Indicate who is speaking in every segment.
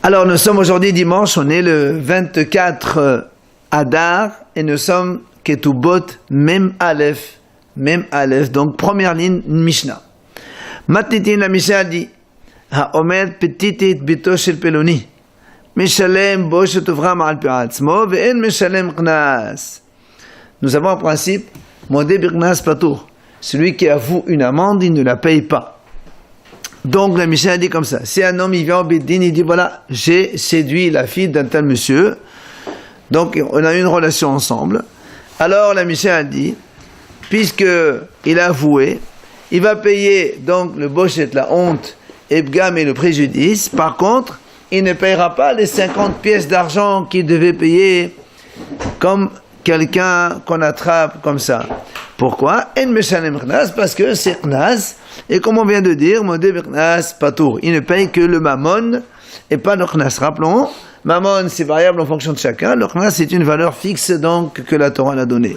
Speaker 1: Alors nous sommes aujourd'hui dimanche, on est le 24 Adar et nous sommes Ketubot Mem Aleph, donc première ligne Mishnah. Matnitin la Mishnah dit Haomer petitit bito shel peloni Mishalem bo shetuvram al pi'atzmo ve'en mishalem qnas. Nous avons un principe modé birknas patour. Celui qui avoue une amende, il ne la paye pas. Donc la Mishnah dit comme ça, si un homme il vient au Bédine, il dit voilà, j'ai séduit la fille d'un tel monsieur, donc on a eu une relation ensemble. Alors la Mishnah dit, puisque il a avoué, il va payer donc le bochet, la honte, Ebgam et le préjudice. Par contre, il ne payera pas les 50 pièces d'argent qu'il devait payer comme quelqu'un qu'on attrape comme ça. Pourquoi? En meshalem qnas, parce que c'est qnas, et comme on vient de dire, modé qnas patour. Il ne paye que le mammon et pas le qnas. Rappelons, mammon c'est variable en fonction de chacun, le qnas c'est une valeur fixe donc que la Torah l'a donnée.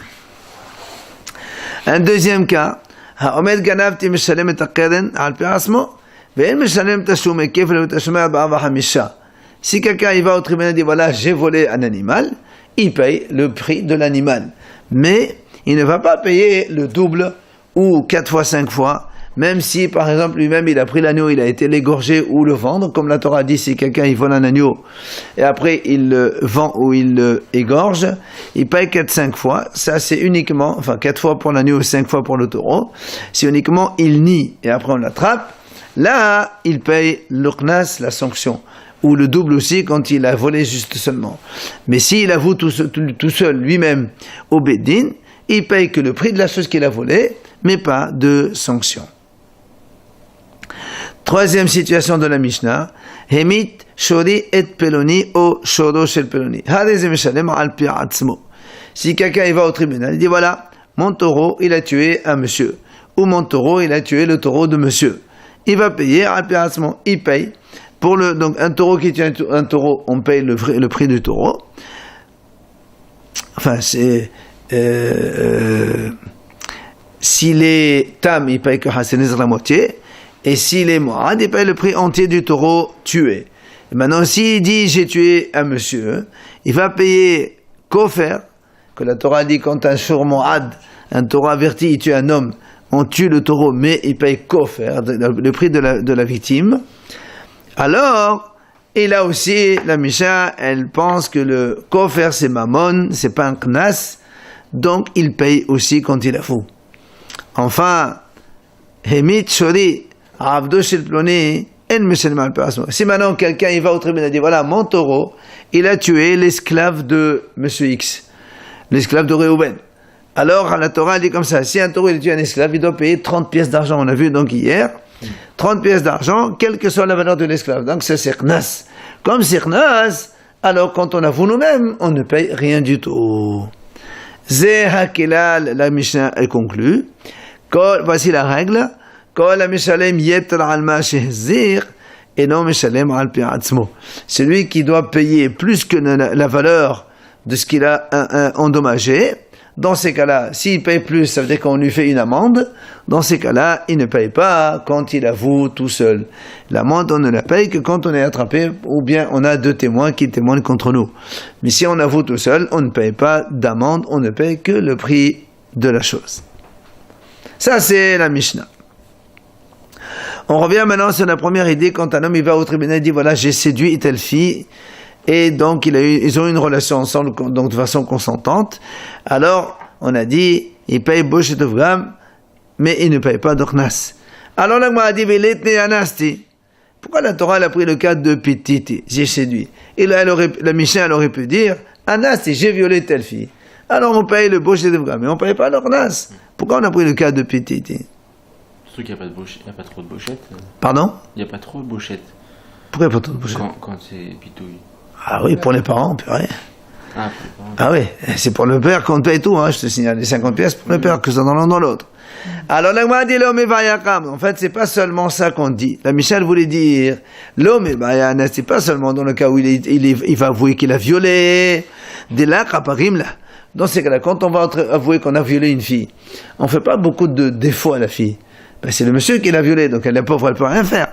Speaker 1: Un deuxième cas, haomed ganavti meshalem et aqeden al pi'asmo, ve'en meshalem tashum ekef le tashum arba'a v'hamisha. Si quelqu'un il va au tribunal et dit voilà, j'ai volé un animal, il paye le prix de l'animal. Mais il ne va pas payer le double ou 4 fois, 5 fois, même si par exemple lui-même il a pris l'agneau, il a été l'égorger ou le vendre, comme la Torah dit, si quelqu'un il vole un agneau et après il le vend ou il le égorge, il paye 4-5 fois, ça c'est uniquement, enfin 4 fois pour l'agneau, 5 fois pour le taureau, c'est uniquement il nie et après on l'attrape, là il paye le qnas, la sanction, ou le double aussi quand il a volé juste seulement. Mais s'il avoue tout seul lui-même au Bédine, il paye que le prix de la chose qu'il a volée, mais pas de sanction. Troisième situation de la Mishnah, Hemit shori et peloni o shoro shel peloni. Hadeze meshalem al pi'atzmo. Si quelqu'un il va au tribunal, il dit voilà, mon taureau il a tué un monsieur, ou mon taureau il a tué le taureau de monsieur. Il va payer al pi'atzmo, il paye. Pour donc un taureau qui tue un taureau, on paye le prix du taureau. Enfin, c'est s'il est tam, il paye que Hassanez la moitié, et s'il est moad, il paye le prix entier du taureau tué. Et maintenant, s'il dit j'ai tué un monsieur, il va payer kofer, que la Torah dit quand un shur moad, un taureau averti, il tue un homme, on tue le taureau, mais il paye kofer, le prix de la victime. Alors, et là aussi, la Mishnah, elle pense que le kofer c'est mammon, c'est pas un knas, donc il paye aussi quand il avoue. Enfin, Hemit shori avdo shel ploni en meshalem al pi'asmo. Si maintenant quelqu'un il va au tribunal et dit voilà, mon taureau, il a tué l'esclave de Monsieur X, l'esclave de Réhouven. Alors la Torah dit comme ça, si un taureau il tue un esclave, il doit payer 30 pièces d'argent. On a vu donc hier, 30 pièces d'argent, quelle que soit la valeur de l'esclave. Donc c'est qnas. Comme c'est qnas, alors quand on avoue nous-mêmes, on ne paye rien du tout. Zeh hakilal, la Mishnah est conclue. Voici la règle. Kol mishalem yeter al ma shehzir et non mishalem al pi'atzmo. Celui qui doit payer plus que la valeur de ce qu'il a endommagé, dans ces cas-là, s'il paye plus, ça veut dire qu'on lui fait une amende. Dans ces cas-là, il ne paye pas quand il avoue tout seul. L'amende, on ne la paye que quand on est attrapé ou bien on a 2 témoins qui témoignent contre nous. Mais si on avoue tout seul, on ne paye pas d'amende, on ne paye que le prix de la chose. Ça, c'est la Mishnah. On revient maintenant sur la première idée. Quand un homme il va au tribunal, il dit voilà, j'ai séduit telle fille. Et donc, ils ont eu une relation ensemble, donc de façon consentante. Alors, on a dit, il paye bochet de vram, mais il ne paye pas de qnas. Alors, là, moi, a dit, anasti. Pourquoi la Torah a pris le cas de petite, j'ai séduit? Et là, la Mishnah, elle aurait pu dire, anasti, j'ai violé telle fille. Alors, on paye le bochet de vram, mais on ne paye pas le qnas. Pourquoi on a pris le cas de petite?
Speaker 2: Surtout qu'il n'y a pas trop de bochettes.
Speaker 1: Pardon?
Speaker 2: Il n'y a pas trop de bochettes.
Speaker 1: Pourquoi il n'y a pas trop de bochettes?
Speaker 2: Quand c'est pitouille.
Speaker 1: Ah oui, pour les parents, purée. Ah oui, c'est pour le père qu'on paye tout, hein, je te signale, les 50 pièces pour le père, que ça dans l'un dans l'autre. Alors l'Agma dit l'homme est vayakam. En fait, c'est pas seulement ça qu'on dit. La Michel voulait dire l'homme est vayana, c'est pas seulement dans le cas où il va avouer qu'il a violé. Dès là, kaparim là. Dans ces cas-là, quand on va avouer qu'on a violé une fille, on fait pas beaucoup de défauts à la fille. Ben, c'est le monsieur qui l'a violée, donc la pauvre, elle peut rien faire.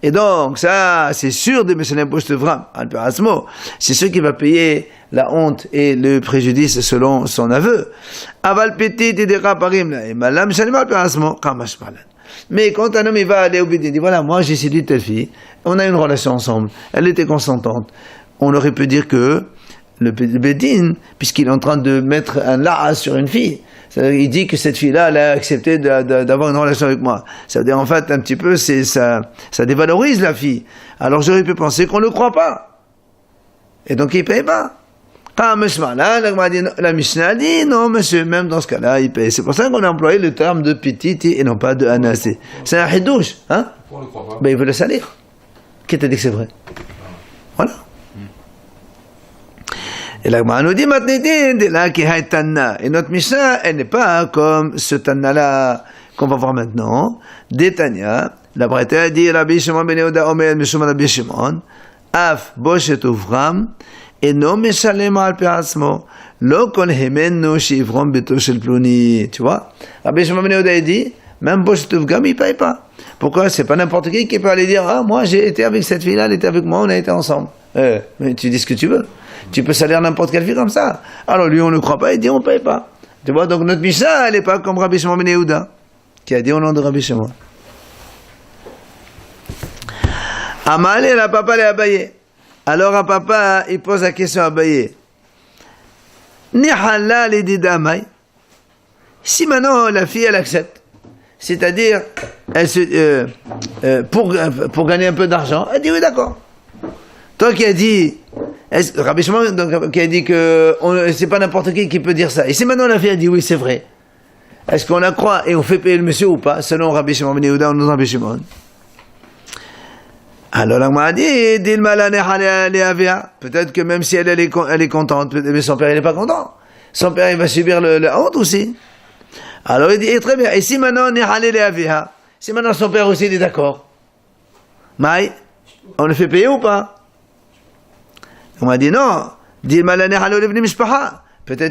Speaker 1: Et donc, ça, c'est sûr de Meshanem Boshtet Vram, Alpi Asmo. C'est sûr qu'il va payer la honte et le préjudice selon son aveu. Aval Petit Tidera Parim, Malam Meshanem Alpi Asmo, Kamash Malan. Mais quand un homme il va aller au Bédine, il dit voilà, moi j'ai séduit telle fille, on a une relation ensemble, elle était consentante. On aurait pu dire que le Bédine, puisqu'il est en train de mettre un la'a sur une fille, il dit que cette fille-là, elle a accepté d'avoir une relation avec moi. Ça veut dire en fait un petit peu, ça dévalorise la fille. Alors j'aurais pu penser qu'on ne le croit pas. Et donc il ne paye pas. La Mishnah dit non monsieur, même dans ce cas-là, il paye. C'est pour ça qu'on a employé le terme de petite et non pas de anasé. C'est un hidouche, hein?
Speaker 3: Pourquoi on ne le croit pas?
Speaker 1: Ben il veut le salir. Qui t'a dit que c'est vrai? Voilà. Et la Gemara nous dit maintenant, et notre Mishnah, elle n'est pas comme ce Tanna-là qu'on va voir maintenant. Détania, la Braïta a dit Rabbi Shimon ben Yehuda Omer Mishum Rabbi Shimon, Af Boshet Uvram, et non Meshalem al Peasmo, Lo Kon Hemenu Shivrom Beto Shel Pluni. Tu vois? Rabbi Shimon ben Yehuda a dit, même Boshet Uvram, il ne paye pas. Pourquoi? C'est pas n'importe qui peut aller dire, ah, moi j'ai été avec cette fille-là, elle était avec moi, on a été ensemble. Mais tu dis ce que tu veux. Tu peux salir n'importe quelle fille comme ça. Alors lui, on ne croit pas, il dit on ne paye pas. Tu vois, donc notre Mishnah, elle n'est pas comme Rabbi Shimon ben Yehuda, qui a dit au nom de Rabbi Shimon. Amal et la papa les Abaye. Alors un papa, il pose la question à Abaye. Ni halal et didamay. Si maintenant la fille, elle accepte, c'est-à-dire, pour gagner un peu d'argent, elle dit oui, d'accord. Toi qui as dit, Rabbi Shimon qui a dit que c'est pas n'importe qui peut dire ça. Et si maintenant la fille a dit oui, c'est vrai, est-ce qu'on la croit et on fait payer le monsieur ou pas, selon Rabbi Shimon ben Yehuda ou non Rabbi Shimon? Alors la Gemara dit, peut-être que même si elle est contente, mais son père il n'est pas content. Son père il va subir la honte aussi. Alors il dit, très bien, et si maintenant si maintenant son père aussi il est d'accord, Maï, on le fait payer ou pas? On m'a dit non, peut-être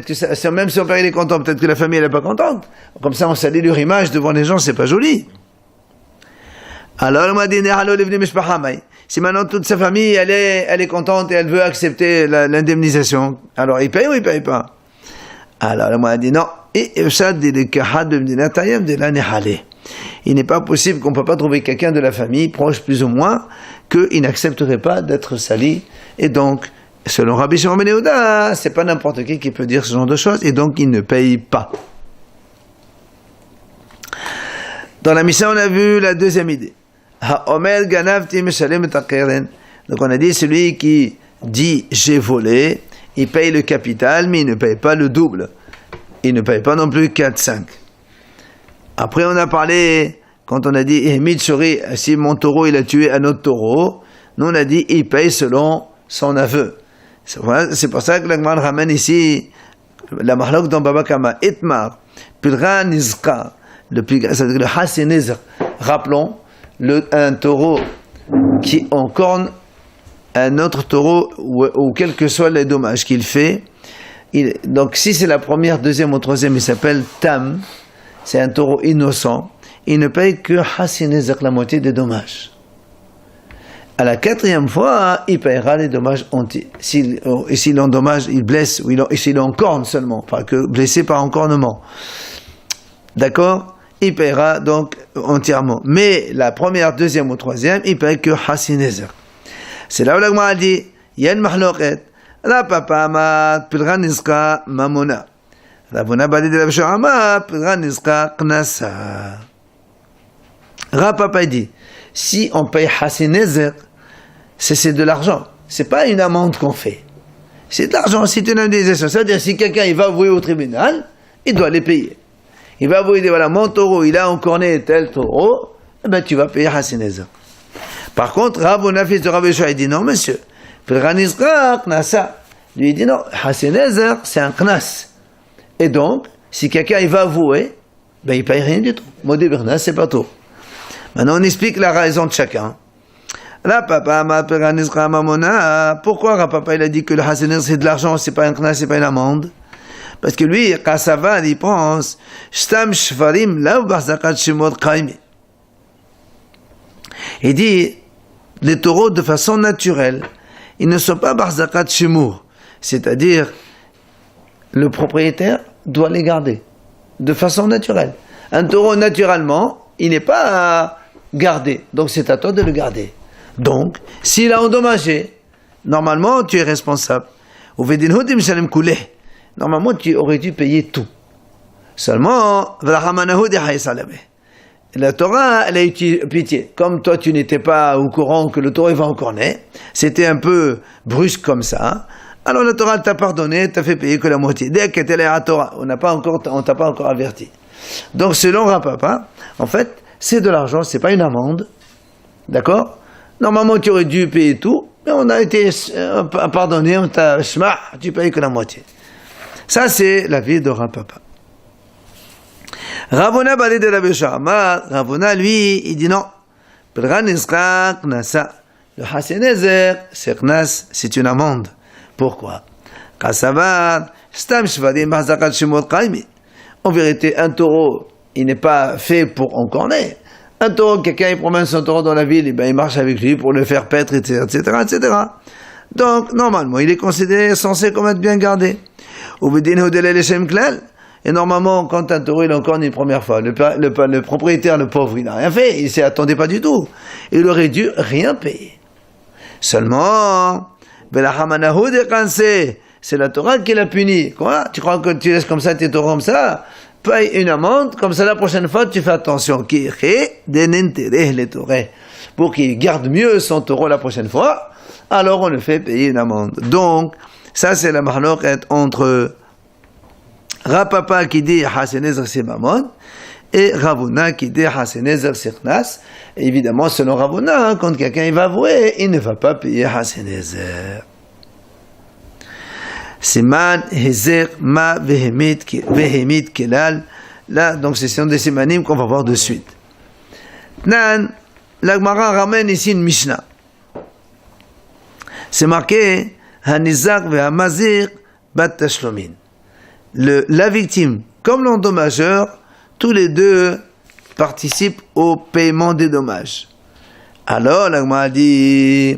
Speaker 1: que même si son père il est content, peut-être que la famille elle n'est pas contente. Comme ça on salit leur image devant les gens, c'est pas joli. Alors on m'a dit si maintenant toute sa famille elle est contente et elle veut accepter l'indemnisation, alors il paye ou il paye pas? Alors on m'a dit non, il n'est pas possible qu'on ne peut pas trouver quelqu'un de la famille, proche plus ou moins, qu'il n'accepterait pas d'être sali. Et donc, selon Rabbi Shimon ben Yehuda, c'est pas n'importe qui peut dire ce genre de choses, et donc il ne paye pas. Dans la Mishnah, on a vu la deuxième idée. Ha'omer ganavti meshalem et akeren. Donc on a dit, celui qui dit j'ai volé, il paye le capital, mais il ne paye pas le double. Il ne paye pas non plus 4-5. Après, on a parlé, quand on a dit si mon taureau il a tué un autre taureau, nous on a dit il paye selon son aveu. C'est pour ça que l'Agman ramène ici la mahlok dans Baba Kama, Itmar, Pilra Nizka, le Hasinizr. Rappelons, un taureau qui encorne un autre taureau, ou quels que soient les dommages qu'il fait, donc si c'est la première, deuxième ou troisième, il s'appelle Tam, c'est un taureau innocent, il ne paye que Hasinizr, la moitié des dommages. À la quatrième fois, il payera les dommages entiers. S'il endommage, il blesse, ou s'il encorne seulement, pas que blessé par encornement. D'accord? Il payera donc entièrement. Mais la première, deuxième ou troisième, il paye que Hasinizr. C'est là où l'Agma a dit, Yen mahloket, la papa amat, pilra nizka mamona. Ravuna badi de la b'shorama, pilra nizka knasa. Rapapa dit, si on paye Hasinizr, c'est de l'argent. C'est pas une amende qu'on fait. C'est de l'argent, c'est une indemnisation. C'est-à-dire, si quelqu'un il va avouer au tribunal, il doit les payer. Il va avouer, il dit, voilà, mon taureau, il a encorné tel taureau, eh ben, tu vas payer Hasinizr. Par contre, Ravuna, fils de Rav Yeshua, il dit, non, monsieur, Pilranizra knasa. Lui, il dit, non, Hasinizr, c'est un knas. Et donc, si quelqu'un il va avouer, ben, il paye rien du tout. Modé Bernas, c'est pas tout. Maintenant, on explique la raison de chacun. Rapapa ma peranizra mamona. Pourquoi Rapapa il a dit que le Hasinizr c'est de l'argent, c'est pas un knas, c'est pas une amende? Parce que lui, Kassavan, il pense, Shtam shvarim lav barzakat shemot kaimi. Il dit, les taureaux de façon naturelle. Ils ne sont pas barzakat shemur. C'est-à-dire, le propriétaire doit les garder de façon naturelle. Un taureau, naturellement, il n'est pas gardé. Donc, c'est à toi de le garder. Donc, s'il a endommagé, normalement, tu es responsable. Normalement, tu aurais dû payer tout. Seulement, la Torah, elle a eu pitié. Comme toi, tu n'étais pas au courant que le taureau va encore naître, c'était un peu brusque comme ça. Alors la Torah t'a pardonné, t'a fait payer que la moitié. Dès que tu es à Torah, on t'a pas encore averti. Donc selon Rav Papa, en fait, c'est de l'argent, c'est pas une amende. D'accord? Normalement, tu aurais dû payer tout, mais on a été pardonné, on t'a shma, tu payes que la moitié. Ça, c'est la vie de Rav Papa. Ravona balé de Rabbi Shama, Ravona, lui, il dit non. Le Hasenezer, c'est une amende. Pourquoi? En vérité, un taureau, il n'est pas fait pour encorner. Un taureau, quelqu'un il promène son taureau dans la ville, et ben il marche avec lui pour le faire paître, etc., etc. Donc, normalement, il est considéré censé comme être bien gardé. Et normalement, quand un taureau il encorne une première fois, le propriétaire, le pauvre, il n'a rien fait, il s'y attendait pas du tout. Il aurait dû rien payer. Seulement, c'est la Torah qui l'a puni. Quoi? Tu crois que tu laisses comme ça tes taureaux comme ça? Paye une amende, comme ça la prochaine fois tu fais attention. Pour qu'il garde mieux son taureau la prochaine fois, alors on le fait payer une amende. Donc, ça c'est la mahloket entre Rav Papa qui dit Hasenezer c'est Mamon et Ravuna qui dit Hasenezer c'est Knas. Évidemment, selon Ravuna, quand quelqu'un il va avouer, il ne va pas payer Hasenezer. Siman, Hezer, Ma, Vehemit, Kelal. Là, donc, ce sont des simanim qu'on va voir de suite. Nan, l'Agmara ramène ici une Mishnah. C'est marqué Hanizak ve'hamazir bat tashlomin. La victime, comme l'endommageur, tous les deux participent au paiement des dommages. Alors, l'Agmara dit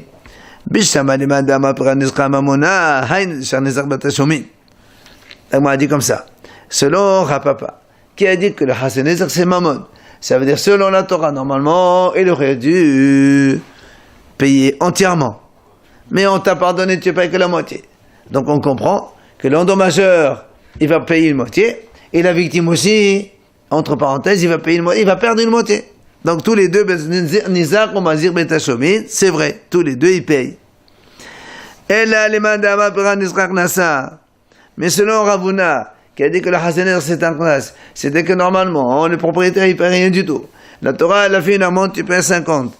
Speaker 1: l'Agmara a dit comme ça. Selon Rav Papa, qui a dit que le Hasenezer c'est Mammon. Ça veut dire, selon la Torah, normalement, il aurait dû payer entièrement. Mais on t'a pardonné, tu ne payes que la moitié. Donc on comprend que l'endommageur, il va payer une moitié, et la victime aussi, entre parenthèses, il va payer une moitié, il va perdre une moitié. Donc tous les deux, c'est vrai, tous les deux ils payent. Mais selon Ravuna, qui a dit que le Hasener c'est un classe, c'était que normalement, le propriétaire il paye rien du tout. La Torah elle a fait une amende, tu payes 50.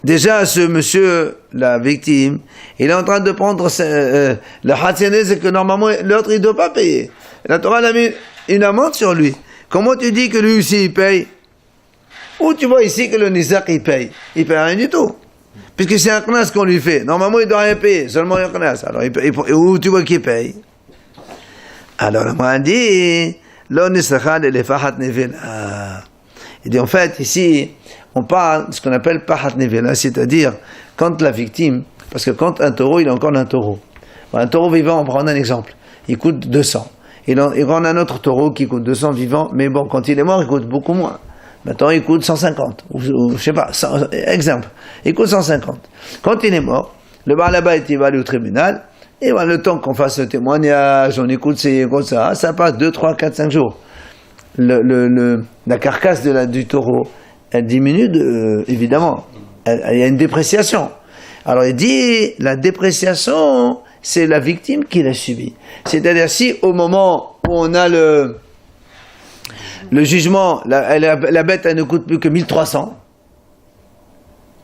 Speaker 1: Déjà, ce monsieur, la victime, il est en train de prendre le Hasener, c'est que normalement l'autre il ne doit pas payer. La Torah a mis une amende sur lui. Comment tu dis que lui aussi il paye? Ou tu vois ici que le Nizak il paye rien du tout. Puisque c'est un knas qu'on lui fait. Normalement il doit rien payer, seulement un knas. Alors où tu vois qu'il paye? Alors on m'a dit, il dit en fait ici, on parle de ce qu'on appelle pahat nevela, c'est-à-dire quand la victime, parce que quand un taureau, il est encore un taureau. Un taureau vivant, on prend un exemple, il coûte 200. Il en a un autre taureau qui coûte 200 vivant, mais bon, quand il est mort, il coûte beaucoup moins. Maintenant, il coûte 150, ou je sais pas, exemple, il coûte 150. Quand il est mort, le bar là-bas, il va aller au tribunal, et voilà, le temps qu'on fasse le témoignage, on écoute ça passe 2, 3, 4, 5 jours. La carcasse du taureau, elle diminue, évidemment. Il y a une dépréciation. Alors, il dit, la dépréciation, c'est la victime qui l'a subi. C'est-à-dire, si au moment où on a le jugement, la bête, elle ne coûte plus que 1300.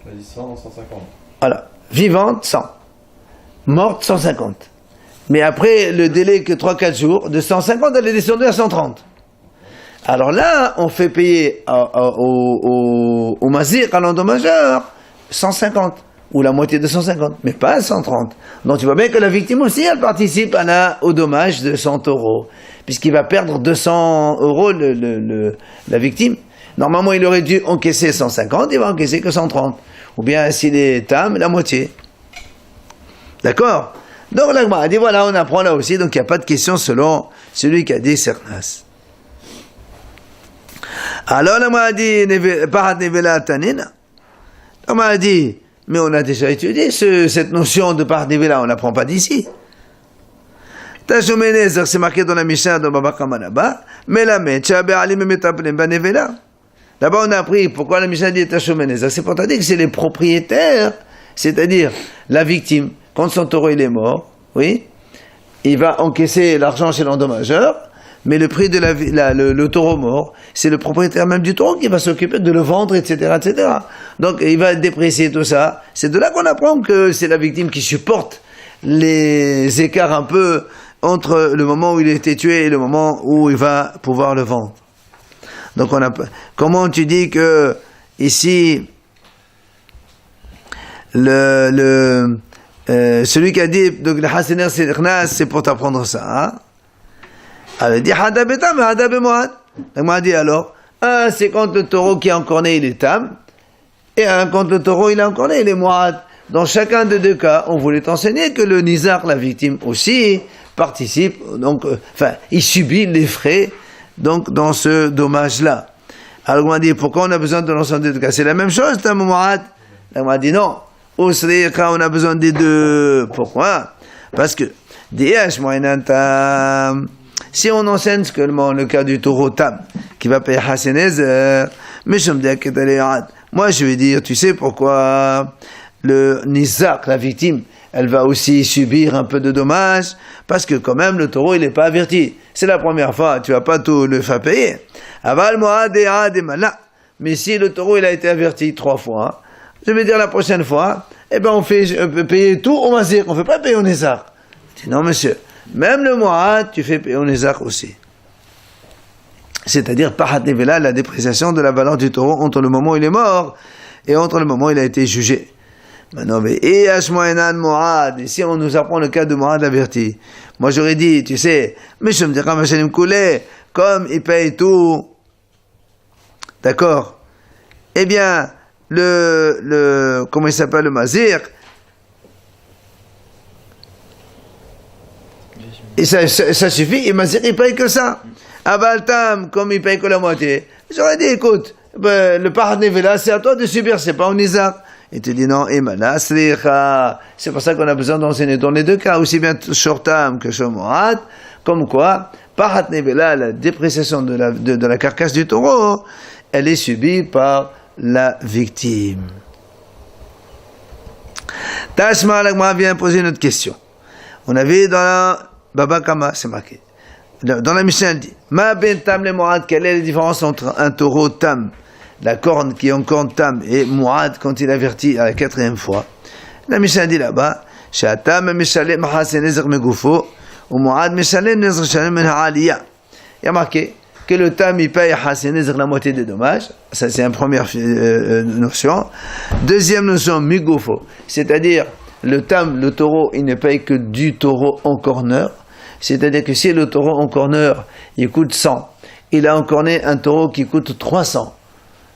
Speaker 3: Elle dit 100, 150.
Speaker 1: Voilà. Vivante, 100. Morte, 150. Mais après le délai que 3-4 jours, de 150, elle est descendue à 130. Alors là, on fait payer au mazir, à l'endommageur, 150. ou la moitié de 150, mais pas 130. Donc tu vois bien que la victime aussi, elle participe au dommage de 100 euros, puisqu'il va perdre 200 euros la victime. Normalement, il aurait dû encaisser 150, il va encaisser que 130. Ou bien, s'il est tam, la moitié. D'accord? Donc, la Gemara dit, voilà, on apprend là aussi, donc il n'y a pas de question selon celui qui a dit Sernas. Alors, la Gemara dit, Pahat Nevela Tanina. La Gemara dit, mais on a déjà étudié cette notion de Pahat Nevela, on ne l'apprend pas d'ici. Tashumenezer, c'est marqué dans la Mishnah de Baba Kama là-bas, mais la Mecha, Be'alim et Metaplem, Banevela. Là-bas, on a appris pourquoi la Mishnah dit Tashumenezer. C'est pour te dire que c'est les propriétaires, c'est-à-dire la victime. Quand son taureau il est mort, oui, il va encaisser l'argent chez l'endommageur, mais le prix de le taureau mort, c'est le propriétaire même du taureau qui va s'occuper de le vendre, etc., etc. Donc, il va déprécier tout ça. C'est de là qu'on apprend que c'est la victime qui supporte les écarts un peu entre le moment où il a été tué et le moment où il va pouvoir le vendre. Donc, comment tu dis que ici celui qui a dit donc le hasener c'est pour t'apprendre ça, hein? Alors il dit hada betam hada bemoad. Il m'a dit alors c'est quand le taureau qui est encorné il est tam, et quand le taureau il est encorné il est moad. Dans chacun des deux cas, on voulait t'enseigner que le nizar, la victime aussi, participe, donc il subit les frais donc dans ce dommage-là. Alors on m'a dit pourquoi on a besoin de l'ensemble des deux cas? C'est la même chose, tam moad. On m'a dit non. On a besoin des deux. Pourquoi? Parce que si on enseigne seulement le cas du taureau tam qui va payer Hasenezer, mais je me dis que moi je vais dire, tu sais pourquoi le nizak, la victime, elle va aussi subir un peu de dommages, parce que quand même le taureau il n'est pas averti. C'est la première fois, tu vas pas tout le faire payer. Mais si le taureau il a été averti 3 fois, je vais dire la prochaine fois, on peut payer tout au mazir, on ne fait pas payer au nizar. Je dis non monsieur, même le moad, tu fais payer au nizar aussi. C'est-à-dire, pahat nevela, la dépréciation de la valeur du taureau entre le moment où il est mort et entre le moment où il a été jugé. Maintenant, mais et moad, ici on nous apprend le cas de moad averti. Moi j'aurais dit, tu sais, mais je me dirais, machalim koulé, comme il paye tout, d'accord, eh bien, comment il s'appelle le mazir, et ça suffit, et mazir il paye que ça. Abaltam, comme il paye que la moitié, j'aurais dit écoute, le pahat nevela c'est à toi de subir, c'est pas au nizar. Il te dit non, c'est pour ça qu'on a besoin d'enseigner dans les deux cas, aussi bien shortam que shomohat, comme quoi pahat nevela, la dépréciation de la carcasse du taureau, elle est subie par la victime. Tashma Lagma vient poser une autre question. On avait dans la Baba Kama, c'est marqué. Dans la Mishnah, elle dit Ma ben tam le moad, quelle est la différence entre un taureau tam, la corne qui est en corne tam, et moad quand il avertit à la 4e fois? La Mishnah dit là-bas Shatam mishalem hasen nezr megufo, ou moad mishalem nezr shalem men ha'aliyah. Il y a marqué que le tam il paye hasenezr la moitié des dommages. Ça c'est une première notion. Deuxième notion, migofo, c'est-à-dire le tam, le taureau, il ne paye que du taureau en corner. C'est-à-dire que si le taureau en corner il coûte 100, il a encorné un taureau qui coûte 300.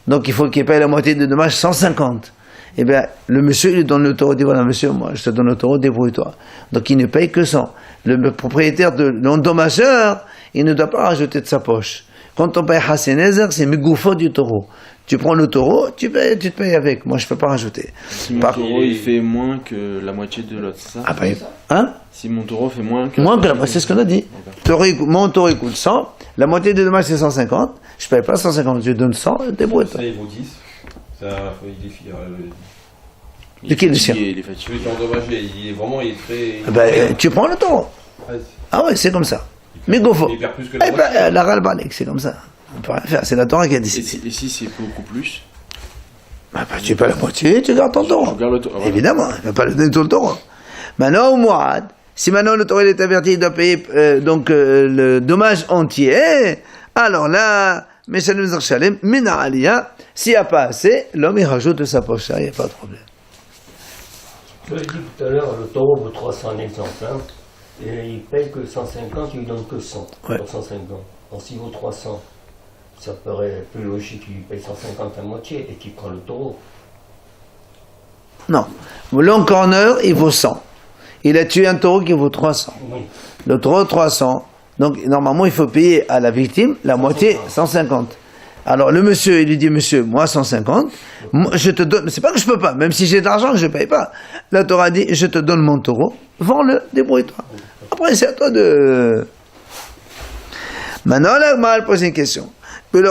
Speaker 1: Donc il faut qu'il paye la moitié des dommages, 150. Eh bien, le monsieur, il lui donne le taureau, il dit voilà monsieur, moi je te donne le taureau, débrouille-toi. Donc il ne paye que 100. Le propriétaire de l'endommageur, il ne doit pas rajouter de sa poche. Quand on paye Hasenezer, c'est Megoufo du taureau. Tu prends le taureau, tu te payes avec. Moi, je ne peux pas rajouter.
Speaker 2: Si mon taureau, il fait moins que la moitié de l'autre, c'est ça?
Speaker 1: Ah, ben, hein?
Speaker 2: Si mon taureau fait moins que...
Speaker 1: Moins que la moitié, c'est ce qu'on a dit. Mon taureau, il coûte 100. La moitié des dommages, c'est 150. Je ne paye pas 150. Je donne 100, débrouille-toi.
Speaker 3: Ça, il vaut 10. Ça, il est
Speaker 1: De qui, le sien?
Speaker 2: Il est fatigué.
Speaker 3: Celui qui est endommagé, il est très...
Speaker 1: Ah ben, tu prends le taureau. Ah ouais, c'est comme ça. Megoufo.
Speaker 3: Il perd plus que la moitié.
Speaker 1: La Ralbalek, c'est comme ça. On peut rien faire, c'est la Torah qui a décidé.
Speaker 2: Et si c'est beaucoup plus?
Speaker 1: Tu payes la moitié, tu gardes ton taureau.
Speaker 2: Je garde le taureau. Voilà.
Speaker 1: Évidemment, il ne va pas le donner tout le taureau. Maintenant, au Mouad, si maintenant le taureau est averti, il doit payer le dommage entier, alors là, Meshalem Zarshalem, Mina Aliyah, s'il n'y a pas assez, l'homme il rajoute de sa poche, il n'y a pas de problème.
Speaker 4: Je l'ai dit tout à l'heure, le taureau vaut 300 en exemple, hein, et il paye que 150, il lui donne que 100
Speaker 1: Ouais.
Speaker 4: pour 150. Donc s'il vaut 300, ça paraît plus logique qu'il paye 150 à moitié et qu'il prend le taureau.
Speaker 1: Non. Le long corner, il vaut 100. Il a tué un taureau qui vaut 300.
Speaker 4: Oui.
Speaker 1: Le taureau 300. Donc, normalement, il faut payer à la victime la moitié, 150. Alors, le monsieur, il lui dit, monsieur, moi, 150. Moi, je te donne, c'est pas que je peux pas, même si j'ai de l'argent, je paye pas. La Torah dit, je te donne mon taureau, vends-le, débrouille-toi. Après, c'est à toi de... Maintenant, la Gemara pose une question. Donc,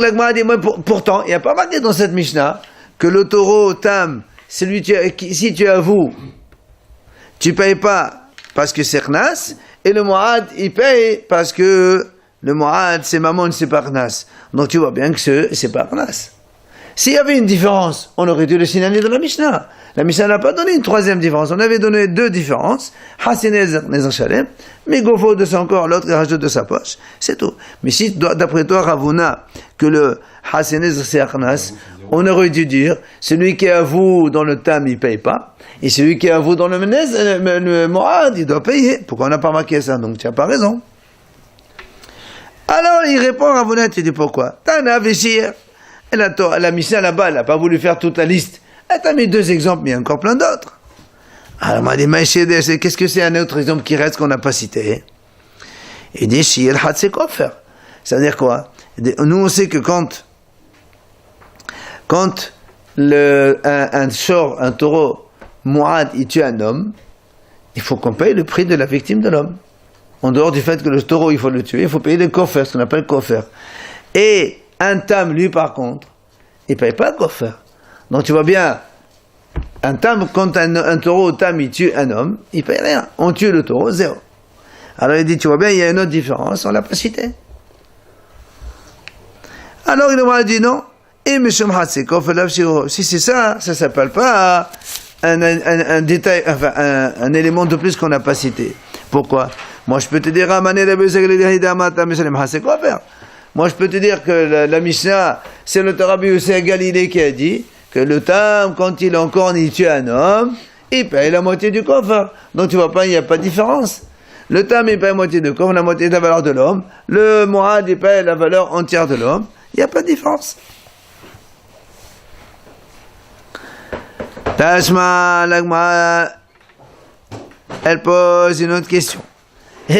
Speaker 1: la Gemara dit, moi, pourtant, il n'y a pas marqué dans cette Mishnah que le taureau tam, celui si tu avoues, tu payes pas parce que c'est Knas, et le Moad, il paye parce que le Moad, c'est Mammon, c'est pas Knas. Donc tu vois bien que c'est pas Knas. S'il y avait une différence, on aurait dû le signaler dans la Mishnah. La Mishnah n'a pas donné une troisième différence. On avait donné deux différences. Hassin Nezer Shalem, mais Gofo de son corps, l'autre il rajoute de sa poche. C'est tout. Mais si, d'après toi, Ravuna, que le Hassin Nezer c'est Knas, on aurait dû dire, celui qui avoue dans le tam, il paye pas, et celui qui avoue dans le Moad, il doit payer. Pourquoi on n'a pas marqué ça? Donc tu n'as pas raison. Alors il répond à Ravuna, il dit pourquoi? Tana Veshir. Et la Mishnah là-bas, elle n'a pas voulu faire toute la liste. Elle t'a mis deux exemples, mais il y a encore plein d'autres. Alors, on m'a dit, qu'est-ce que c'est un autre exemple qui reste qu'on n'a pas cité? Il dit, Shir Hatse Kofer. Ça veut dire quoi? Nous, on sait que quand un taureau, Mouad, il tue un homme, il faut qu'on paye le prix de la victime de l'homme. En dehors du fait que le taureau, il faut le tuer, il faut payer le kofer, ce qu'on appelle kofer. Et un tam, lui, par contre, il ne paye pas le kofer. Donc tu vois bien, un tam, quand un taureau tam, il tue un homme, il ne paye rien. On tue le taureau, zéro. Alors il dit, tu vois bien, il y a une autre différence, on ne l'a pas cité. Alors il m'a dit non. Et Mishum Hatsekov, si c'est ça, ça ne s'appelle pas un détail, enfin un élément de plus qu'on n'a pas cité. Pourquoi? Moi je peux te dire, moi je peux te dire que la Mishnah, c'est le Rabbi Yosef Galilée qui a dit que le tam, quand il encorne, il tue un homme, il paye la moitié du coffre. Donc tu vois pas, il n'y a pas de différence. Le tam, il paye la moitié du coffre, la moitié de la valeur de l'homme. Le Moad, il paye la valeur entière de l'homme. Il n'y a pas de différence. Tashma, l'agma, elle pose une autre question. Nous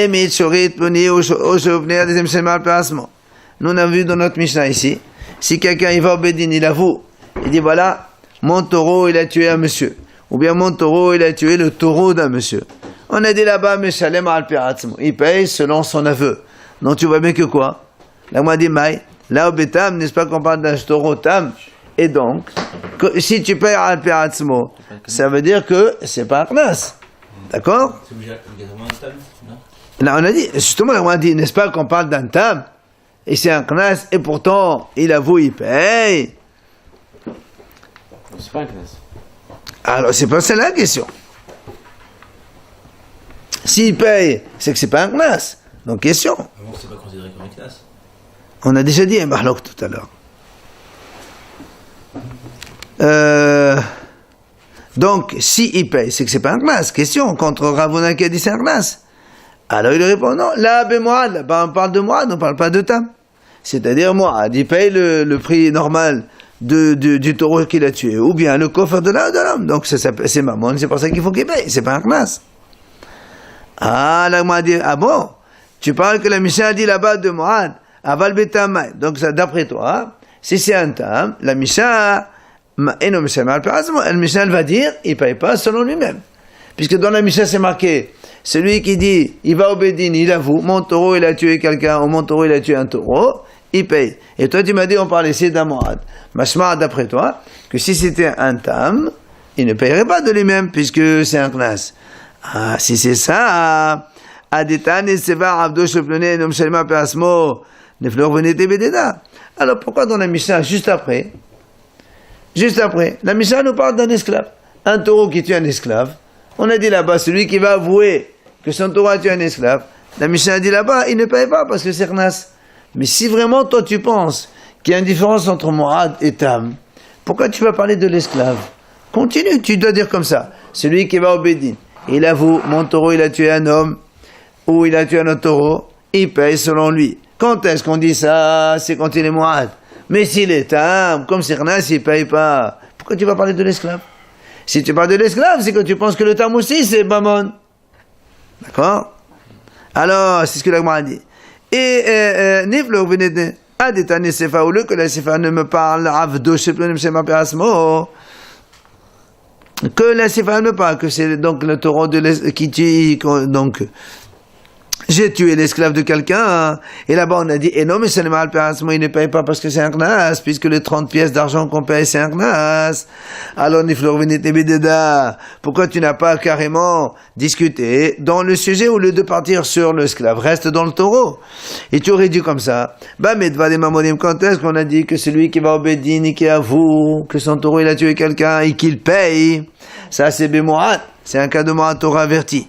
Speaker 1: on a vu dans notre Mishnah ici, si quelqu'un il va au Bédine, il avoue, il dit voilà, mon taureau il a tué un monsieur, ou bien mon taureau il a tué le taureau d'un monsieur. On a dit là-bas, Meshalem al Piratzmo, il paye selon son aveu. Donc tu vois bien que quoi? Là moi dit Maï, là au Bétam, n'est-ce pas qu'on parle d'un taureau tam? Et donc, si tu payes al Piratzmo, ça veut dire que c'est pas un knas. D'accord?
Speaker 5: C'est obligatoirement un tam, non?
Speaker 1: Là on a dit, justement, on a dit, n'est-ce pas qu'on parle d'un tam? Et c'est un knas, et pourtant, il avoue, il paye.
Speaker 2: C'est pas un classe.
Speaker 1: Alors, c'est pas ça la question. S'il paye, c'est que c'est pas un knas. Donc, question.
Speaker 5: Avant, c'est pas considéré comme une classe.
Speaker 1: On a déjà dit un barlok tout à l'heure. Donc, s'il paye, c'est que c'est pas un knas. Question, contre Ravuna qui a dit c'est un knas. Alors, il répond, non, là, ben Moad, là-bas, on parle de Moad, on parle pas de tam. C'est-à-dire, Moad, il paye le prix normal du taureau qu'il a tué, ou bien le coffre de l'homme. Donc, c'est Mammon, c'est pour ça qu'il faut qu'il paye, c'est pas un knas. Ah, là, moi, dit, ah bon, tu parles que la Mishnah a dit là-bas de Moad, aval betamay. Donc, ça, d'après toi, si c'est un tam, la Mishnah, et non, la Mishnah, elle va dire, il paye pas selon lui-même. Puisque dans la Mishnah, c'est marqué, celui qui dit, il va au Bédine, il avoue, mon taureau, il a tué quelqu'un, ou mon taureau, il a tué un taureau, il paye. Et toi, tu m'as dit, on parlait ici d'un Moad. Mashma, d'après toi, que si c'était un tam, il ne payerait pas de lui-même, puisque c'est un knas. Ah, si c'est ça, alors pourquoi dans la Mishnah, juste après, la Mishnah nous parle d'un esclave. Un taureau qui tue un esclave. On a dit là-bas, celui qui va avouer que son taureau a tué un esclave, la Mishnah a dit là-bas, il ne paye pas parce que c'est knas. Mais si vraiment toi tu penses qu'il y a une différence entre Mu'ad et Tam, pourquoi tu vas parler de l'esclave? Continue, tu dois dire comme ça. Celui qui va au Bédine, il avoue, mon taureau, il a tué un homme, ou il a tué un autre taureau, il paye selon lui. Quand est-ce qu'on dit ça? C'est quand il est Mu'ad. Mais s'il est Tam, comme Sirnas, il paye pas. Pourquoi tu vas parler de l'esclave? Si tu parles de l'esclave, c'est que tu penses que le Tam aussi, c'est Bamon. D'accord? Alors, c'est ce que la Gemara dit. Et Niflo, vous venez de Adetane Sefa, au lieu que la Sefa ne me parle, Avdo, que la Sefa ne parle, que c'est donc le taureau qui tue, donc, j'ai tué l'esclave de quelqu'un, hein. Et là-bas on a dit, et non, mais c'est le mal pérasmo, il ne paye pas parce que c'est un knas, puisque les 30 pièces d'argent qu'on paye, c'est un knas. Alors, pourquoi tu n'as pas carrément discuté dans le sujet au lieu de partir sur l'esclave? Reste dans le taureau. Et tu aurais dit comme ça, bah, mais quand est-ce qu'on a dit que celui qui va au Bédine et qui avoue que son taureau il a tué quelqu'un et qu'il paye, ça c'est Bémorat, c'est un cas de Morat Torah averti.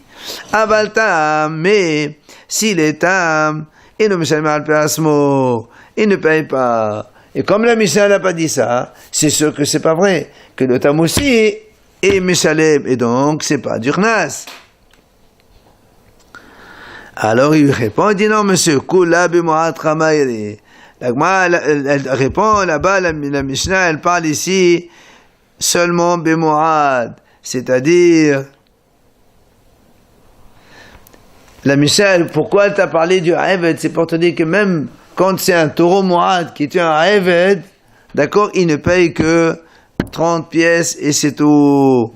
Speaker 1: Avaltam, mais s'il est tam, il ne paye pas. Et comme la Mishnah n'a pas dit ça, c'est sûr que c'est pas vrai, que le tam aussi est Mishalem, et donc c'est pas du Knas. Alors il répond, il dit non monsieur, Kula b'mo'at ramayri. Elle répond là-bas, la Mishnah, elle parle ici seulement b'mo'at, c'est-à-dire la Mishnah, pourquoi elle t'a parlé du Ha'eved? C'est pour te dire que même quand c'est un taureau Mu'ad qui tue un Ha'eved, d'accord, il ne paye que 30 pièces et c'est tout.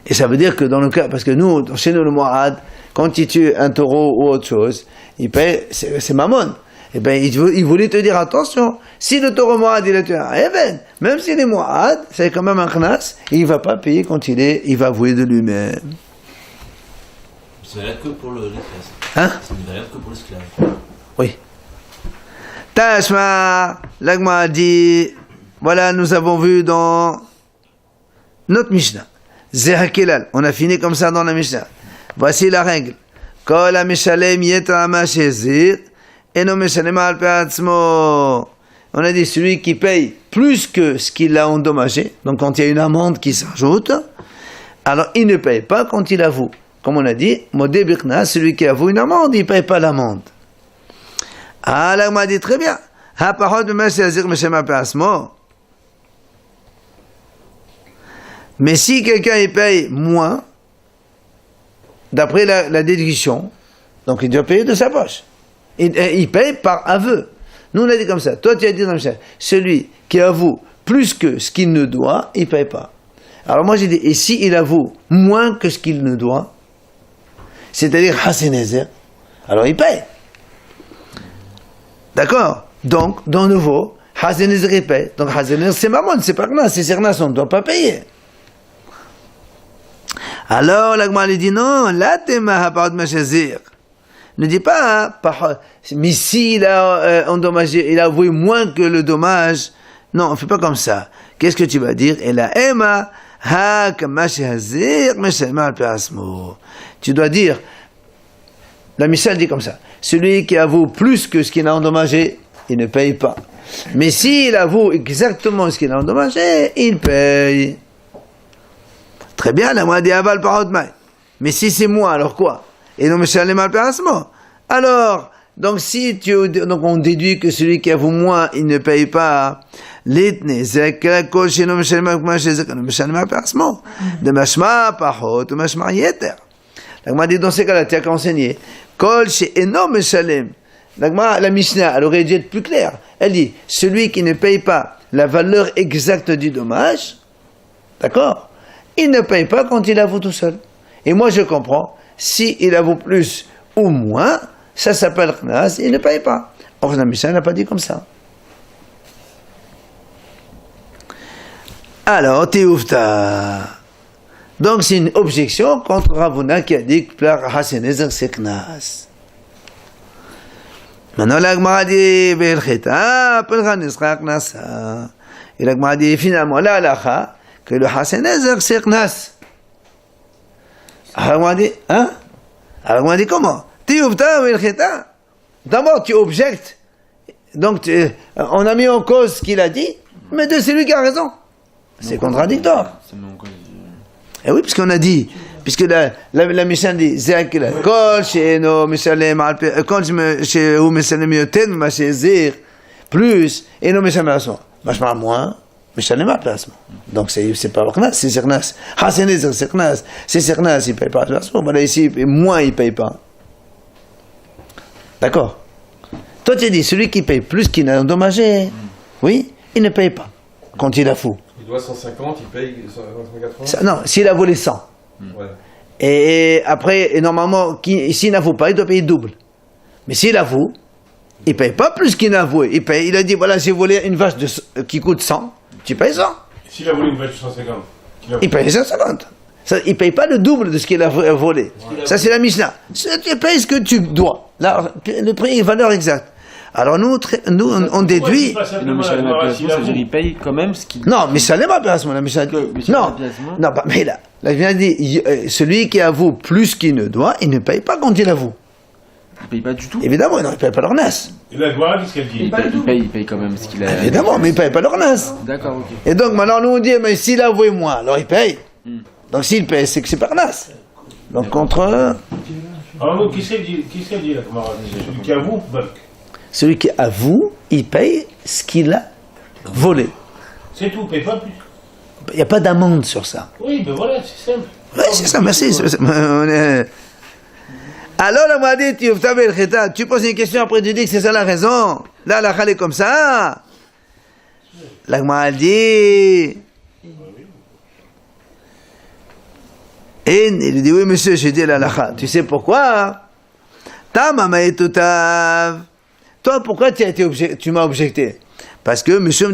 Speaker 1: Et ça veut dire que dans le cas, parce que nous, chez nous le Mu'ad, quand il tue un taureau ou autre chose, il paye, c'est Mammon. Eh bien, il voulait te dire, attention, si le taureau Mu'ad, il a tué un Ha'eved, même s'il est Mu'ad, c'est quand même un Knas, et il ne va pas payer quand il va avouer de lui-même.
Speaker 5: C'est valable que pour l'esclave.
Speaker 1: Hein?
Speaker 5: C'est valable que pour l'esclave.
Speaker 1: Oui. Tashma, l'Agma dit, voilà, nous avons vu dans notre Mishnah. Zehakilal, on a fini comme ça dans la Mishnah. Voici la règle. Kol ha-mishalem yetrama shezir, eno mishalem al pe'atzmo. On a dit celui qui paye plus que ce qu'il a endommagé, donc quand il y a une amende qui s'ajoute, alors il ne paye pas quand il avoue. Comme on a dit, Modé Birkna, celui qui avoue une amende, il ne paye pas l'amende. Ah, là, on m'a dit très bien. Mais si quelqu'un il paye moins, d'après la déduction, donc il doit payer de sa poche. Il paye par aveu. Nous, on a dit comme ça. Toi, tu as dit dans le chat, celui qui avoue plus que ce qu'il ne doit, il ne paye pas. Alors moi, j'ai dit, et si il avoue moins que ce qu'il ne doit, c'est-à-dire Hassenezer, alors il paye. D'accord? Donc, de nouveau, Hassenezer il paye. Donc Hassenezer c'est Mammon, c'est pas Knas, c'est Sernas, on ne doit pas payer. Alors, la Gemara dit non, là t'es Mahaparad Machazir. Ne dis pas, mais s'il a endommagé, il a avoué moins que le dommage. Non, on ne fait pas comme ça. Qu'est-ce que tu vas dire? Et la Emma, tu dois dire, la Mishnah dit comme ça, celui qui avoue plus que ce qu'il a endommagé, il ne paye pas. Mais s'il avoue exactement ce qu'il a endommagé, il paye. Très bien, la moi dit aval parod mai. Mais si c'est moi, alors quoi? Et non, monsieur mal pérasmo. Alors, donc donc on déduit que celui qui avoue moins, il ne paye pas. L'itne, c'est que la cause chez nous, monsieur mal pérasmo. De mashma parod, ou mashma yeter. Donc m'a dit dans ces cas-là, tu as qu'à enseigner. Kol chez énorme shalem. La Mishnah, elle aurait dû être plus claire. Elle dit, celui qui ne paye pas la valeur exacte du dommage, d'accord, il ne paye pas quand il avoue tout seul. Et moi je comprends, si il avoue plus ou moins, ça s'appelle Knas, il ne paye pas. Or la Mishnah n'a pas dit comme ça. Alors, Théoufta. Donc c'est une objection contre Ravuna qui a dit que Hassenezer c'est Knas. Maintenant la Gemara dit Belcheta, Pelcha Nisra Knasa. Et la Gemara dit finalement la halacha que le Hassenezer c'est Knas. Alors on dit, hein? Alors on dit comment? Tiyuvta Belcheta. D'abord tu objectes Donc, on a mis en cause ce qu'il a dit, mais c'est lui qui a raison. C'est contradictoire.
Speaker 2: C'est non cause.
Speaker 1: Eh oui, puisqu'on a dit, puisque la Mishnah dit, Kol she'eno mishalem al pi, kol she'hu mishalem yoten ma she'zir, plus, eno mishalem al asmo. Machma moins, mishalem al asmo. Donc c'est pas Knas, c'est Sirnas. Hasenezir, c'est Knas. C'est Sirnas, il paye pas al asmo. Voilà, ici, moins, il paye pas. D'accord. Toi, tu dis, celui qui paye plus qu'il n'a endommagé, oui, il ne paye pas, quand il a fou.
Speaker 3: Il doit 150, il paye 180.
Speaker 1: Non, s'il a volé 100.
Speaker 3: Ouais.
Speaker 1: Et après, et normalement, s'il n'avoue pas, il doit payer double. Mais s'il avoue, il ne paye pas plus qu'il n'a avoué. Il a dit, voilà, j'ai volé une vache qui coûte 100, tu payes 100.
Speaker 6: S'il a volé une vache de 150,
Speaker 1: Il paye 150. Ça, il ne paye pas le double de ce qu'il a volé. Ça, c'est la Mishnah. Tu payes ce que tu dois. Là, le prix est valeur exacte. Alors nous, on déduit...
Speaker 2: Non, mais ça veut dire il paye quand même ce qu'il.
Speaker 1: Non, mais ça n'est pas placement, la Mishnah. Non, non, mais là, la Mishnah dit, celui qui avoue plus qu'il ne doit, il ne paye pas quand il avoue.
Speaker 2: Il paye pas du tout.
Speaker 1: Évidemment, non, il ne paye pas leur nas.
Speaker 6: Et la Gemara, qu'est-ce qu'elle dit?
Speaker 2: Il paye quand même ce qu'il a.
Speaker 1: Évidemment, mais il ne paye pas leur nas.
Speaker 2: D'accord, ok.
Speaker 1: Et donc maintenant, nous on dit, mais s'il a avoué moins, alors il paye. Donc s'il paye, c'est que c'est par nas. Donc contre
Speaker 6: Alors, donc, qu'est-ce qu'elle dit, la Gemara? Celui qui avoue, donc.
Speaker 1: celui qui avoue, il paye ce qu'il a volé.
Speaker 6: C'est tout, paye pas plus.
Speaker 1: Il n'y a pas d'amende sur ça.
Speaker 6: Oui, ben voilà, c'est simple.
Speaker 1: Oui, c'est ça, merci. Alors, la Moadé, tu poses une question, après tu dis que c'est ça la raison. Là, la khale est comme ça. La Gemara dit... Et il dit, oui, monsieur, j'ai dit la lacha. Tu sais pourquoi? Toi, pourquoi tu m'as objecté? Parce que, monsieur,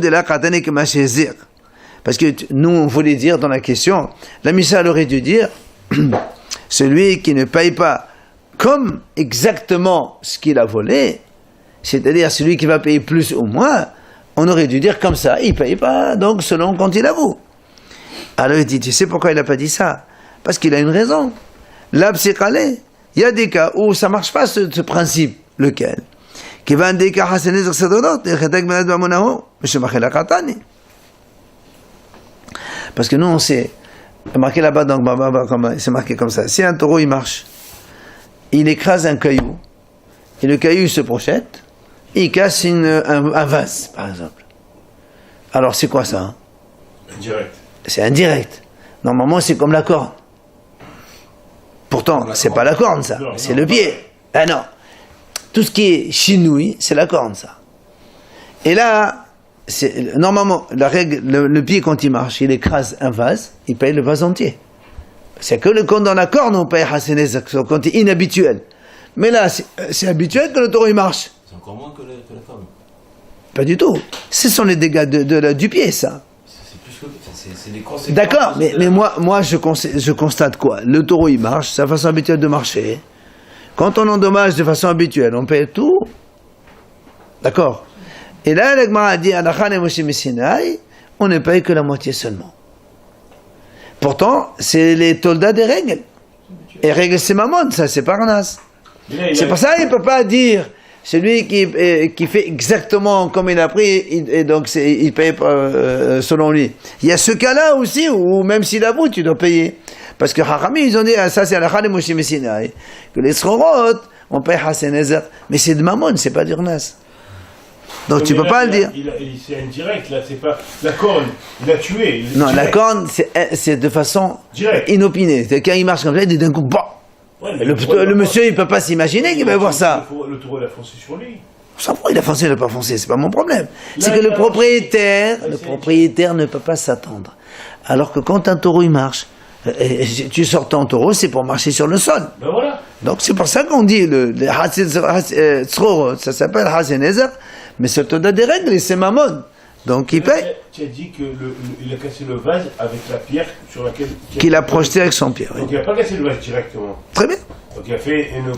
Speaker 1: parce que nous, on voulait dire dans la question, la Mishnah aurait dû dire, celui qui ne paye pas comme exactement ce qu'il a volé, c'est-à-dire celui qui va payer plus ou moins, on aurait dû dire comme ça, il ne paye pas, donc selon quand il avoue. Alors il dit, tu sais pourquoi il n'a pas dit ça? Parce qu'il a une raison. Là, c'est calé. Il y a des cas où ça ne marche pas ce principe. Lequel? Qui va des cas parce que nous, on sait, marqué là-bas, donc, c'est marqué comme ça. Si un taureau, il marche, il écrase un caillou, et le caillou se projette, et il casse un vase, par exemple. Alors, c'est quoi ça?
Speaker 6: Indirect.
Speaker 1: C'est indirect. Normalement, c'est comme la corne. Pourtant, c'est pas la corne, ça. C'est le pied. Ah non. Tout ce qui est chinouille, c'est la corne, ça. Et là, normalement, la règle, le pied, quand il marche, il écrase un vase, il paye le vase entier. C'est que le compte dans la corne, on paye Hassanez, c'est un compte inhabituel. Mais là, c'est habituel que le taureau, il marche.
Speaker 5: C'est encore moins que la corne.
Speaker 1: Pas du tout. Ce sont les dégâts du pied, ça.
Speaker 5: C'est plus que. C'est les conséquences.
Speaker 1: D'accord, mais moi je constate quoi? Le taureau il marche, c'est sa façon habituelle de marcher. Quand on endommage de façon habituelle, on paye tout. D'accord. Et là, le Gemara a dit à la Khan et Moshe Messinai, on ne paye que la moitié seulement. Pourtant, c'est les toldas des règles. Et règles, c'est mammon, ça, c'est parnas. C'est pour ça qu'il ne peut pas dire. Celui qui fait exactement comme il a pris, et donc il paye selon lui. Il y a ce cas-là aussi, où même s'il avoue, tu dois payer. Parce que Harami, ils ont dit, ça c'est à la Khan et Moshe Messinai, que les Srorot, on paye Hassanezer, mais c'est de Mammon, c'est pas d'Urnas. Donc tu peux pas le dire.
Speaker 6: C'est indirect, là, c'est pas la corne, il a tué.
Speaker 1: Non, la corne, c'est de façon
Speaker 6: direct.
Speaker 1: Inopinée. Quand il marche comme ça, il dit d'un coup, bah.
Speaker 6: Ouais,
Speaker 1: le monsieur, il peut pas s'imaginer qu'il va voir ça.
Speaker 6: Le taureau, il a foncé sur lui.
Speaker 1: Ça, il a foncé, il n'a pas foncé, c'est pas mon problème. C'est que le propriétaire ne peut pas s'attendre. Alors que quand un taureau, il marche, tu sors ton taureau, c'est pour marcher sur le sol.
Speaker 6: Ben voilà.
Speaker 1: Donc c'est pour ça qu'on dit, ça s'appelle Hassanezer, mais c'est le des règles, et c'est Mammon. Donc il paye.
Speaker 6: Tu as dit qu'il a cassé le vase avec la pierre sur laquelle...
Speaker 1: Qu'il a projeté avec son pied, oui.
Speaker 6: Donc il n'a pas cassé le vase directement.
Speaker 1: Très bien.
Speaker 6: Donc il a fait une...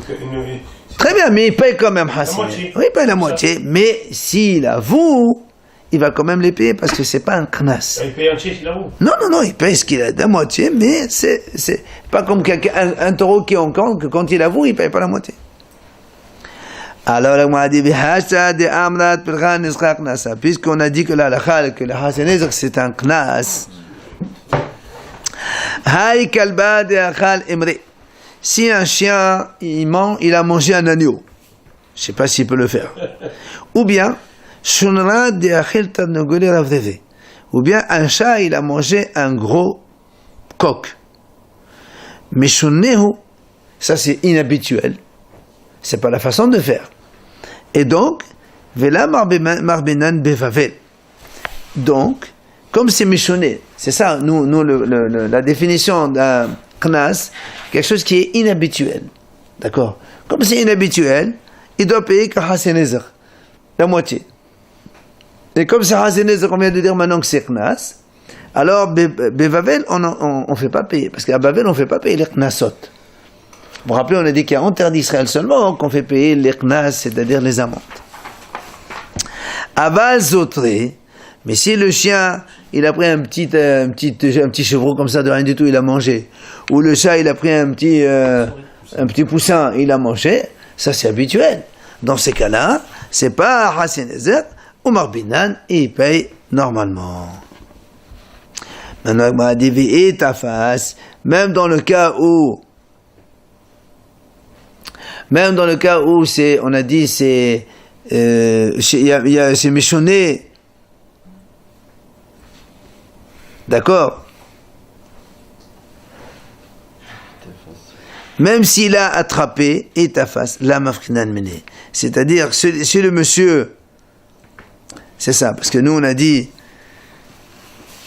Speaker 1: Très bien, mais il paye quand même Hassanezer.
Speaker 6: La moitié.
Speaker 1: Oui, il paye la moitié, mais s'il avoue, il va quand même les payer parce que c'est pas un knas.
Speaker 6: Il paye entier s'il avoue.
Speaker 1: Non, il paye ce qu'il a de la moitié, mais c'est pas comme un taureau qui est en camp, que quand il avoue, il paye pas la moitié. Alors, la Gemara dit, puisqu'on a dit que la halakha, que le Hassan Nezr, c'est un knas. Si un chien, il a mangé un agneau, je ne sais pas s'il peut le faire. Ou bien, ou bien un chat, il a mangé un gros coq. Mais ça c'est inhabituel. C'est pas la façon de faire. Et donc, Vela marbenan bevavel. Donc, comme c'est méchonné, c'est ça, nous la définition d'un knas, quelque chose qui est inhabituel. D'accord? Comme c'est inhabituel, il doit payer que Hassan Nezr, la moitié. Et comme c'est Hassan Nezr, on vient de dire maintenant que c'est knas, alors bevavel, on ne fait pas payer. Parce qu'à Bavel, on ne fait pas payer les knasot. Vous vous rappelez, on a dit qu'il y a en terre d'Israël seulement qu'on fait payer les knas, c'est-à-dire les amendes. Aval zotré, mais si le chien, il a pris un petit chevreau comme ça de rien du tout, il a mangé, ou le chat, il a pris un petit poussin, il a mangé, ça c'est habituel. Dans ces cas-là, c'est pas Hassan Nezr, ou Marbinan, et il paye normalement. Maintenant, il m'a dit, et ta face, même dans le cas où c'est, on a dit, c'est, c'est méchonné. D'accord? Même s'il a attrapé, et ta face, la mafrinan mené. C'est-à-dire, chez le monsieur, c'est ça, parce que nous on a dit,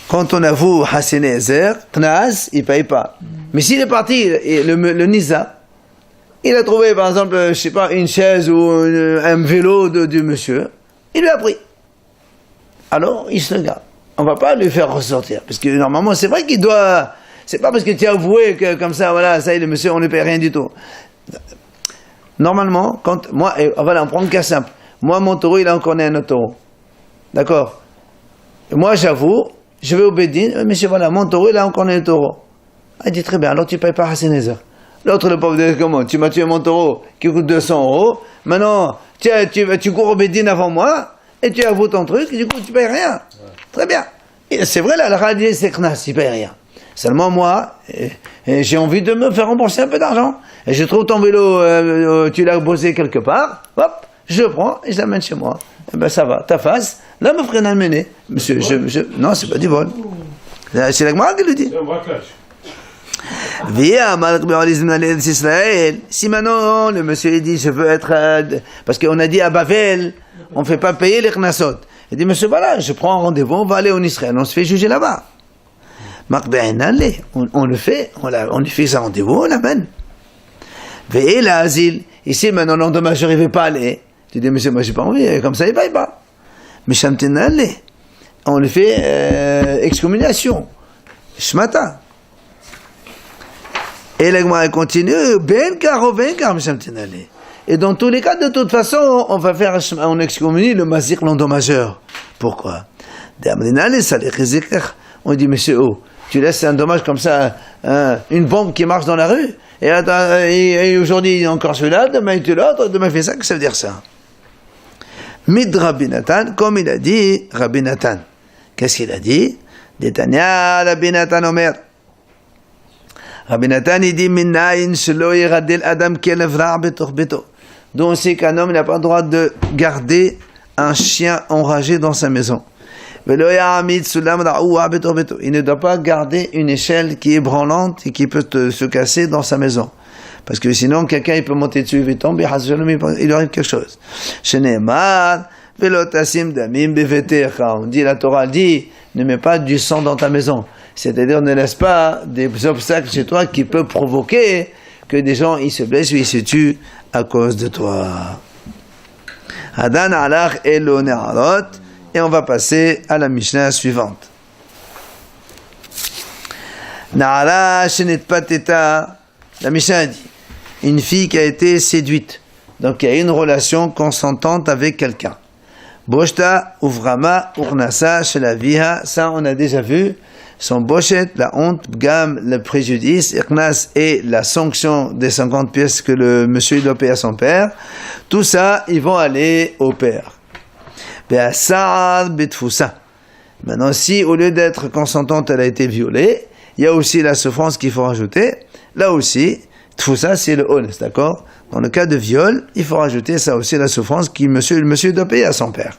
Speaker 1: quand on avoue Hassan Nezr, Knas, il ne paye pas. Mais s'il est parti, le Nisa, il a trouvé par exemple, je sais pas, une chaise ou un vélo du monsieur, il lui a pris. Alors, il se le garde. On ne va pas lui faire ressortir. Parce que normalement, c'est vrai qu'il doit. C'est pas parce que tu as avoué que comme ça, voilà, ça y est, le monsieur, on ne paye rien du tout. Normalement, quand. Moi, voilà, on prend le cas simple. Moi, mon taureau, il a encore un autre taureau. D'accord? Moi, j'avoue, je vais au Bédine, monsieur, voilà, mon taureau, il a encore un taureau. Il dit très bien, alors tu ne payes pas Hassan Nezr. L'autre, le pauvre, dit comment? Tu m'as tué mon taureau qui coûte 200 €. Maintenant, tu cours au Bédine avant moi et tu avoues ton truc, et du coup, tu ne payes rien. Ouais. Très bien. Et c'est vrai, là, la radio, c'est Knas, il ne paye rien. Seulement, moi, j'ai envie de me faire rembourser un peu d'argent. Et je trouve ton vélo, tu l'as posé quelque part, hop, je le prends et je l'amène chez moi. Et ben ça va, ta face, là, me ferait l'amener. Monsieur, non, c'est pas du vol. C'est la Gemara qui le dit.
Speaker 6: C'est un braquage.
Speaker 1: Si maintenant le monsieur dit je veux être parce qu'on a dit à Bavel on ne fait pas payer les knasot, il dit monsieur voilà je prends un rendez-vous, on va aller en Israël, on se fait juger là-bas. On le fait, on lui fait un rendez-vous, on l'amène. Ici maintenant l'endommageur il ne veut pas aller, tu dis monsieur moi j'ai pas envie, comme ça il paye pas. Mais on lui fait excommunication, shmata. Et la Gemara continue, et dans tous les cas, de toute façon, on va faire, on excommunie le mazir, l'endommageur. Pourquoi? On dit, monsieur, tu laisses un dommage comme ça, une bombe qui marche dans la rue, et aujourd'hui, il y a encore celui-là, demain, il tue l'autre, demain, il fait ça, qu'est-ce que ça veut dire ça? Mid Rabbi Nathan, comme il a dit, Rabbi Nathan. Qu'est-ce qu'il a dit? Détania, Rabbi Nathan Omer. Rabbi Nathan, il dit, Minayin shelo yiradil adam kelev ra' betoch beto. Donc, on sait qu'un homme n'a pas le droit de garder un chien enragé dans sa maison. Velo ya'amid sulam ra'oua betoch beto. Il ne doit pas garder une échelle qui est branlante et qui peut se casser dans sa maison. Parce que sinon, quelqu'un, il peut monter dessus, il va tomber, il arrive quelque chose. Shene'emar, velo tasim damim bevetecha. On dit, la Torah dit, ne mets pas du sang dans ta maison. C'est-à-dire, ne laisse pas des obstacles chez toi qui peuvent provoquer que des gens ils se blessent ou ils se tuent à cause de toi. Hadan alach elo ne'arot. Et on va passer à la Mishnah suivante. Na'ara shenet pateta. La Mishnah dit, une fille qui a été séduite, donc qui a une relation consentante avec quelqu'un. Boshta uvrama urnasa shelaviha. Ça on a déjà vu. son bochet, la honte, gam, le préjudice, iknas et la sanction des 50 pièces que le monsieur doit payer à son père, tout ça, ils vont aller au père. Maintenant, si au lieu d'être consentante, elle a été violée, il y a aussi la souffrance qu'il faut rajouter. Là aussi, tout ça, c'est le honest, d'accord? Dans le cas de viol, il faut rajouter ça aussi, la souffrance que le monsieur doit payer à son père.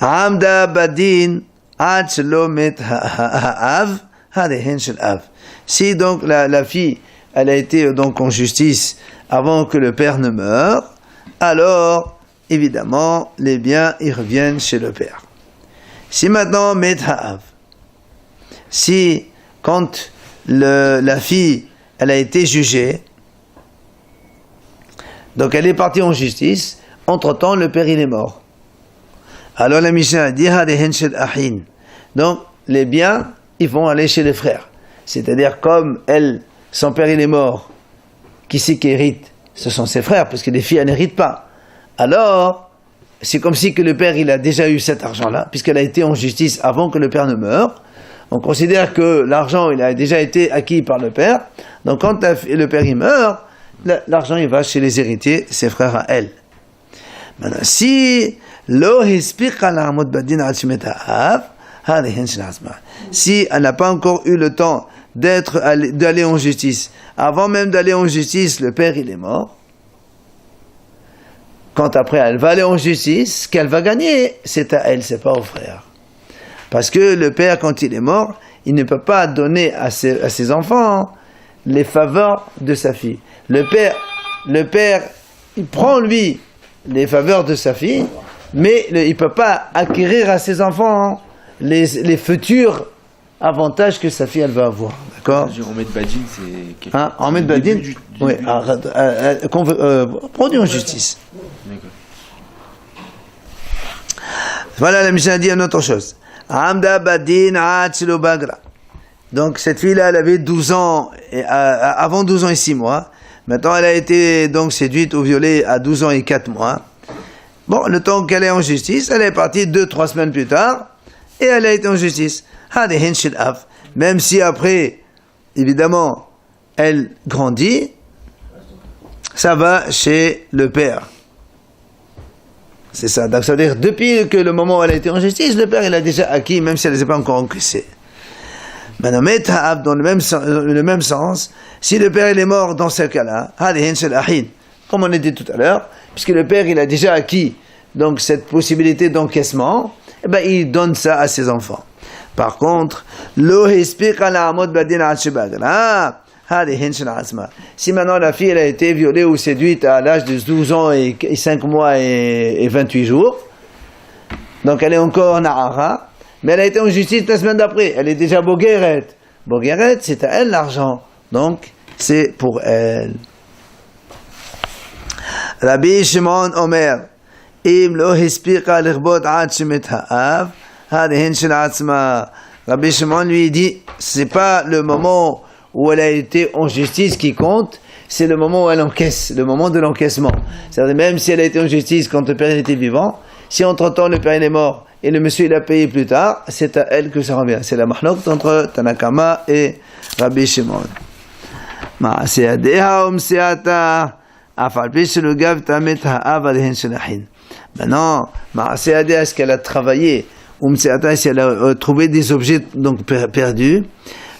Speaker 1: Amda badin. Si donc la fille, elle a été donc en justice avant que le père ne meure, alors évidemment les biens ils reviennent chez le père. Si maintenant si quand la fille elle a été jugée, donc elle est partie en justice, entre-temps le père il est mort. Alors la Mishnah a dit donc les biens ils vont aller chez les frères, c'est-à-dire comme son père il est mort, qui c'est qui hérite? Ce sont ses frères, parce que les filles elles n'héritent pas. Alors c'est comme si que le père il a déjà eu cet argent-là, puisqu'elle a été en justice avant que le père ne meure. On considère que l'argent il a déjà été acquis par le père, donc quand le père il meurt, l'argent il va chez les héritiers, ses frères à elle. Maintenant si si elle n'a pas encore eu le temps d'aller en justice, avant même d'aller en justice, le père il est mort. Quand après elle va aller en justice, ce qu'elle va gagner, c'est à elle, c'est pas aux frères. Parce que le père, quand il est mort, il ne peut pas donner à ses enfants les faveurs de sa fille. Le père, il prend lui les faveurs de sa fille, mais il ne peut pas acquérir à ses enfants les futurs avantages que sa fille elle va avoir. D'accord?
Speaker 2: En Med Badin, c'est...
Speaker 1: En Med Badin, oui, produit en justice.
Speaker 2: D'accord.
Speaker 1: Voilà, la Mishnah dit une autre chose. Amda Badin Atsilo Bagra. Donc cette fille-là, elle avait 12 ans, avant 12 ans et 6 mois. Maintenant, elle a été donc séduite ou violée à 12 ans et 4 mois. Bon, le temps qu'elle est en justice, elle est partie 2-3 semaines plus tard, et elle a été en justice. Même si après, évidemment, elle grandit, ça va chez le père. C'est ça. Donc ça veut dire, depuis que le moment où elle a été en justice, le père il a déjà acquis, même si elle ne les a pas encore encaissés. Maintenant, dans le même sens, si le père il est mort dans ce cas-là, comme on a dit tout à l'heure, puisque le père il a déjà acquis donc cette possibilité d'encaissement, eh ben, il donne ça à ses enfants. Par contre, si maintenant la fille elle a été violée ou séduite à l'âge de 12 ans et 5 mois et 28 jours, donc elle est encore na'ara, mais elle a été en justice la semaine d'après, elle est déjà bogueret. Bogueret, c'est à elle l'argent, donc c'est pour elle. Rabbi Shimon Omer, im lo hispika lirbot ad shemet ha'av, hadihin shel atzma. Rabbi Shimon lui dit, c'est pas le moment où elle a été en justice qui compte, c'est le moment où elle encaisse, le moment de l'encaissement. C'est-à-dire même si elle a été en justice quand le père était vivant, si entre-temps le père est mort et le monsieur il a payé plus tard, c'est à elle que ça revient. C'est la mahlok entre Tanakama et Rabbi Shimon. Ma'aseadeha umseata afal pi shelo gav tamet ha'av alehen shelahin. Maintenant, Ma'aseadeha, est-ce qu'elle a travaillé, umseata, si elle a trouvé des objets donc perdus,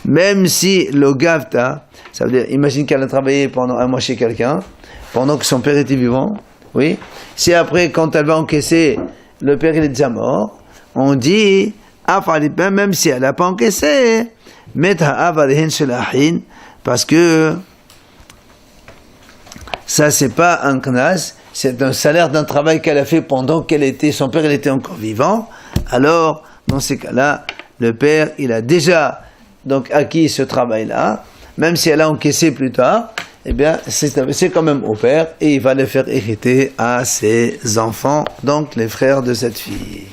Speaker 1: même si le gavta, ça veut dire, imagine qu'elle a travaillé pendant un mois chez quelqu'un, pendant que son père était vivant, oui. Si après, quand elle va encaisser, le père il est déjà mort, on dit, même si elle n'a pas encaissé, parce que ça c'est pas un knas, c'est un salaire d'un travail qu'elle a fait pendant son père il était encore vivant. Alors, dans ces cas-là, le père il a déjà donc acquis ce travail-là, même si elle a encaissé plus tard, eh bien c'est quand même au père et il va le faire hériter à ses enfants, donc les frères de cette fille.